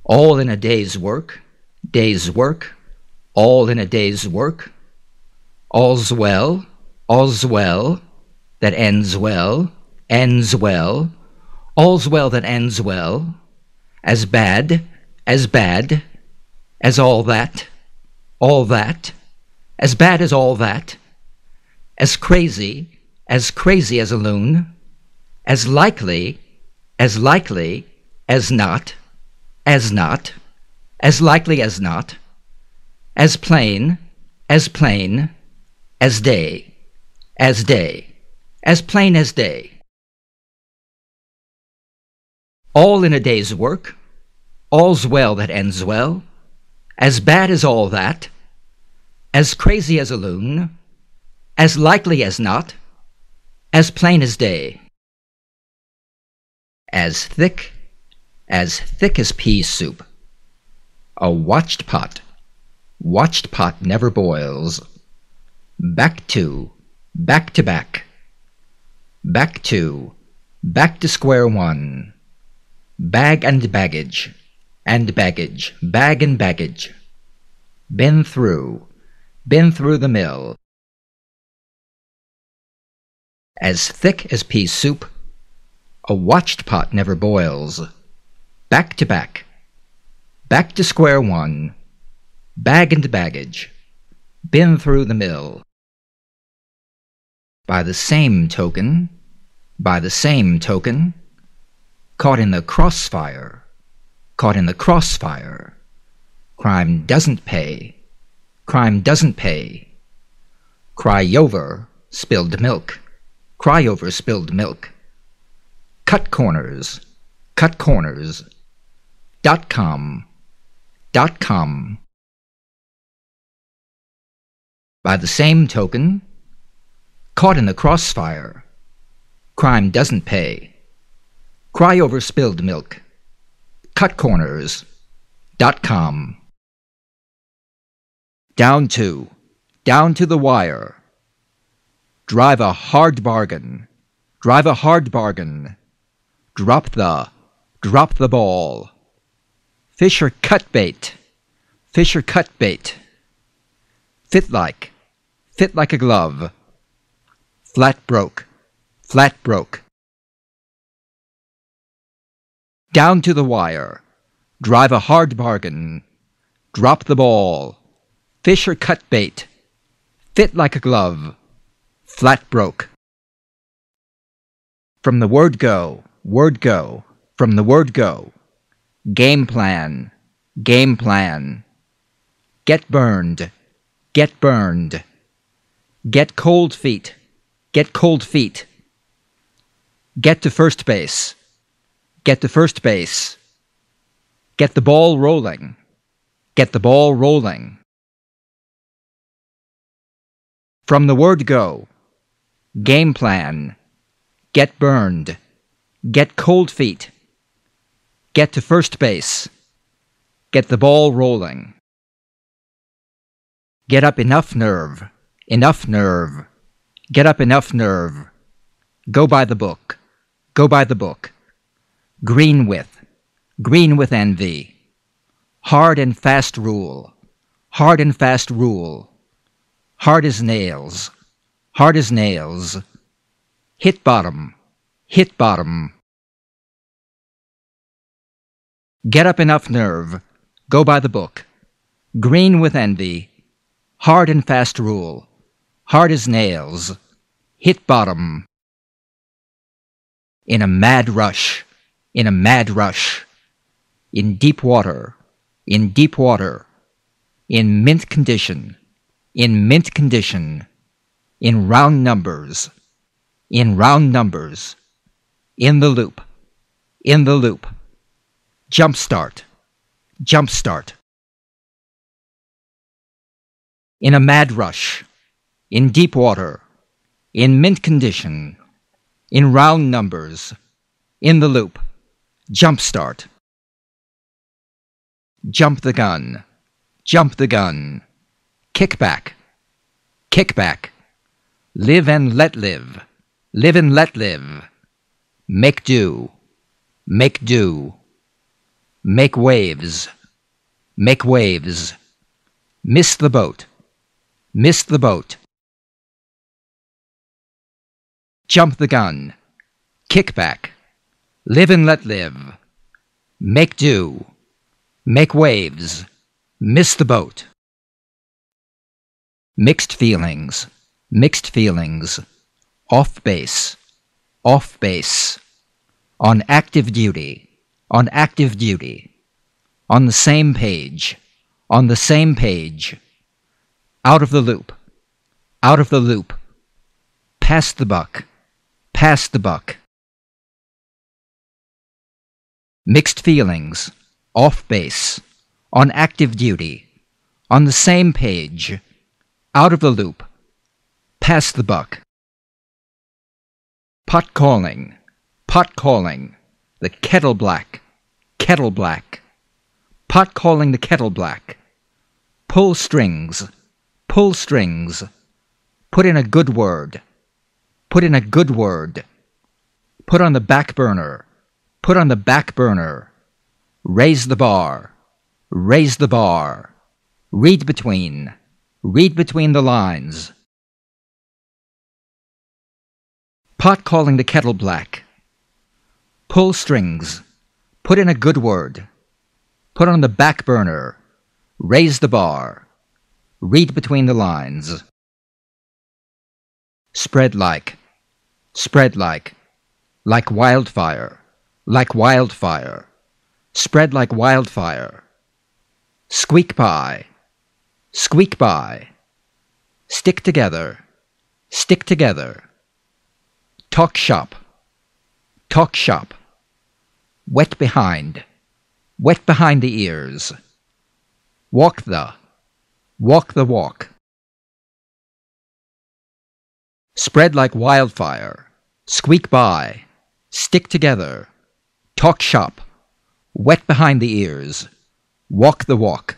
All in a day's work, all in a day's work. All's well, that ends well, all's well that ends well. As bad, as all that, as bad as all that. As crazy as a loon. As likely as not, as likely as not. As plain as day, as plain as day. All in a day's work, all's well that ends well. As bad as all that, as crazy as a loon. As likely as not, as plain as day. As thick as pea soup. A watched pot never boils. Back to back. Back to square one. Bag and baggage, bag and baggage. Been through the mill. As thick as pea soup, a watched pot never boils. Back to square one. Bag and baggage, been through the mill. By the same token, caught in the crossfire. Crime doesn't pay. Cry over spilled milk. Cut corners. .com. By the same token, caught in the crossfire. Crime doesn't pay. Cry over spilled milk. Cut corners. .com. Down to the wire. Drive a hard bargain. Drop the ball. Fisher cut bait. Fit like a glove. Flat broke. Down to the wire. Drive a hard bargain. Drop the ball. Fisher cut bait. Fit like a glove. Flat broke. From the word go. From the word go. Game plan. Get burned. Get cold feet. Get to first base. Get the ball rolling. From the word go. Game plan. Get burned. Get cold feet. Get to first base. Get the ball rolling. Get up enough nerve. Get up enough nerve. Go by the book. Green with envy. Hard and fast rule. Hard as nails. Hit bottom. Get up enough nerve. Go by the book. Green with envy. Hard and fast rule. Hard as nails. Hit bottom. In a mad rush. In deep water. In mint condition. In round numbers. In the loop. Jump start. In a mad rush. In deep water. In mint condition. In round numbers. In the loop. Jump start. Jump the gun. Kick back. Live and let live. Make do. Make waves. Make waves. Miss the boat. Miss the boat. Jump the gun. Kick back. Live and let live. Make do. Make waves. Miss the boat. Mixed feelings. Mixed feelings. Off base. Off base. On active duty. On active duty. On the same page. On the same page. Out of the loop. Out of the loop. Pass the buck. Pass the buck. Mixed feelings. Off base. On active duty. On the same page. Out of the loop. Pass the buck. Pot calling. Pot calling. The kettle black. Kettle black. Pot calling the kettle black. Pull strings. Pull strings. Put in a good word. Put in a good word. Put on the back burner. Put on the back burner. Raise the bar. Raise the bar. Read between. Read between the lines. Pot calling the kettle black. Pull strings. Put in a good word. Put on the back burner. Raise the bar. Read between the lines. Spread like. Spread like. Like wildfire. Like wildfire. Spread like wildfire. Squeak by. Squeak by. Stick together. Stick together. Talk shop. Talk shop. Wet behind. Wet behind the ears. Walk the. Walk the walk. Spread like wildfire. Squeak by. Stick together. Talk shop. Wet behind the ears. Walk the walk.